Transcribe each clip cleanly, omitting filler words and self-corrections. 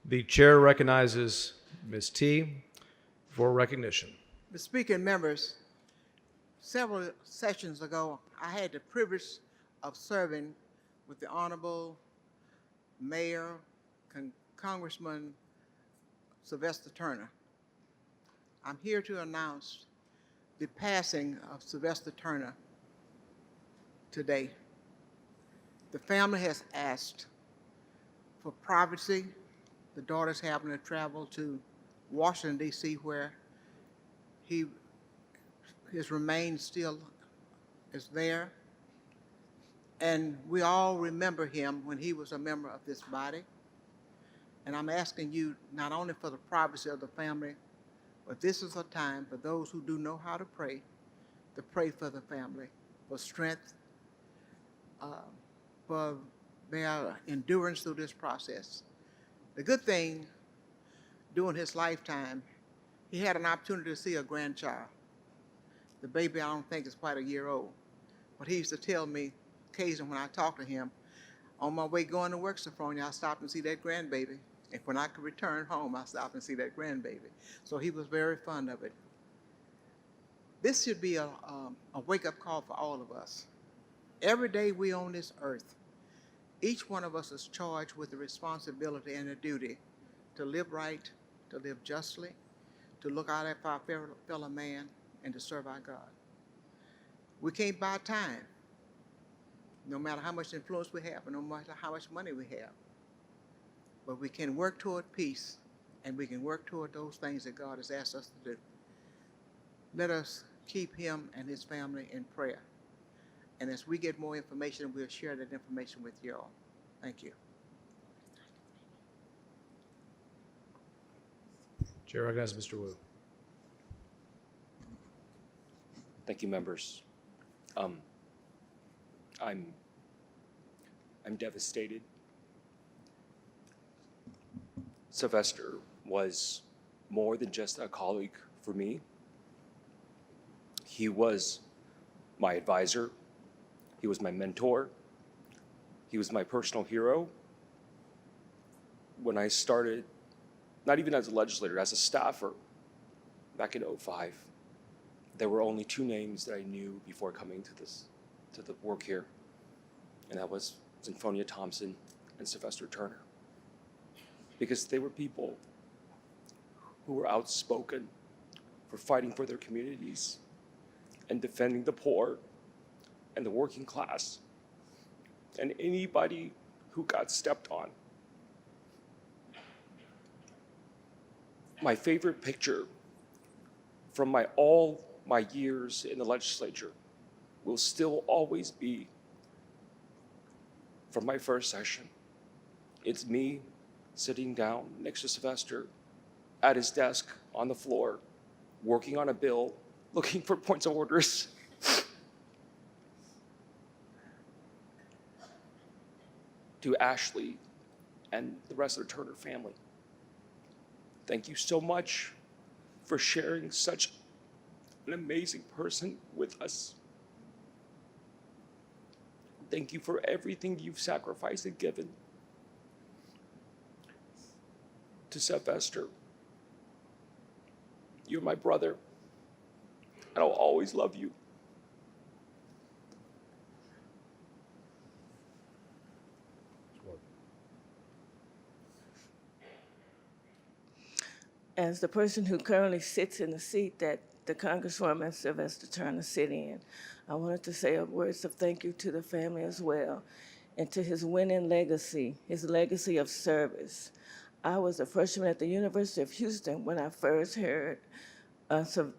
The chair recognizes Ms. T for recognition. Mr. Speaker and members, several sessions ago, I had the privilege of serving with the Honorable Mayor, Congressman Sylvester Turner. I'm here to announce the passing of Sylvester Turner today. The family has asked for privacy. The daughter's having to travel to Washington, D.C., where his remains still is there. And we all remember him when he was a member of this body. And I'm asking you not only for the privacy of the family, but this is a time for those who do know how to pray for the family, for strength, for their endurance through this process. The good thing, during his lifetime, he had an opportunity to see a grandchild. The baby, I don't think, is quite a year old. But he used to tell me, occasionally when I talked to him, on my way going to work, Sophronia, I stopped and see that grandbaby. And when I could return home, I stopped and see that grandbaby. So he was very fond of it. This should be a wake-up call for all of us. Every day we on this earth, each one of us is charged with the responsibility and the duty to live right, to live justly, to look out for our fellow man, and to serve our God. We can't buy time, no matter how much influence we have, and no matter how much money we have. But we can work toward peace, and we can work toward those things that God has asked us to do. Let us keep him and his family in prayer. And as we get more information, we'll share that information with you all. Thank you. Chair recognizes Mr. Wu. Thank you, members. I'm devastated. Sylvester was more than just a colleague for me. He was my advisor. He was my mentor. He was my personal hero. When I started, not even as a legislator, as a staffer, back in '05, there were only two names that I knew before coming to the work here, and that was Symphonia Thompson and Sylvester Turner, because they were people who were outspoken for fighting for their communities and defending the poor and the working class and anybody who got stepped on. My favorite picture from all my years in the legislature will still always be from my first session. It's me sitting down next to Sylvester at his desk on the floor, working on a bill, looking for points of orders. To Ashley and the rest of the Turner family, thank you so much for sharing such an amazing person with us. Thank you for everything you've sacrificed and given. To Sylvester, you're my brother, and I'll always love you. As the person who currently sits in the seat that the Congresswoman Sylvester Turner sit in, I wanted to say words of thank you to the family as well, and to his winning legacy, his legacy of service. I was a freshman at the University of Houston when I first heard the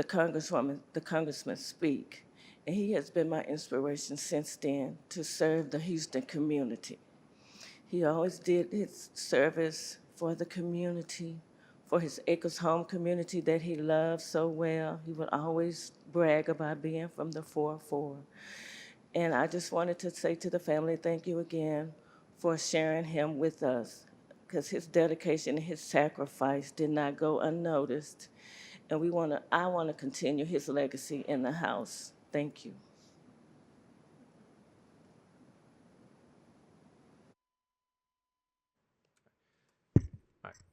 congressman speak, and he has been my inspiration since then to serve the Houston community. He always did his service for the community, for his Acres Home community that he loved so well. He would always brag about being from the 4-4. And I just wanted to say to the family, thank you again for sharing him with us, because his dedication and his sacrifice did not go unnoticed. And I want to continue his legacy in the House. Thank you.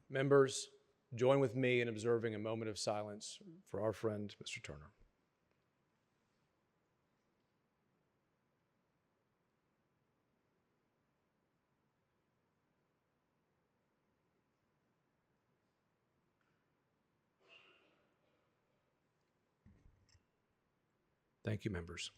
Members, join with me in observing a moment of silence for our friend, Mr. Turner. Thank you, members.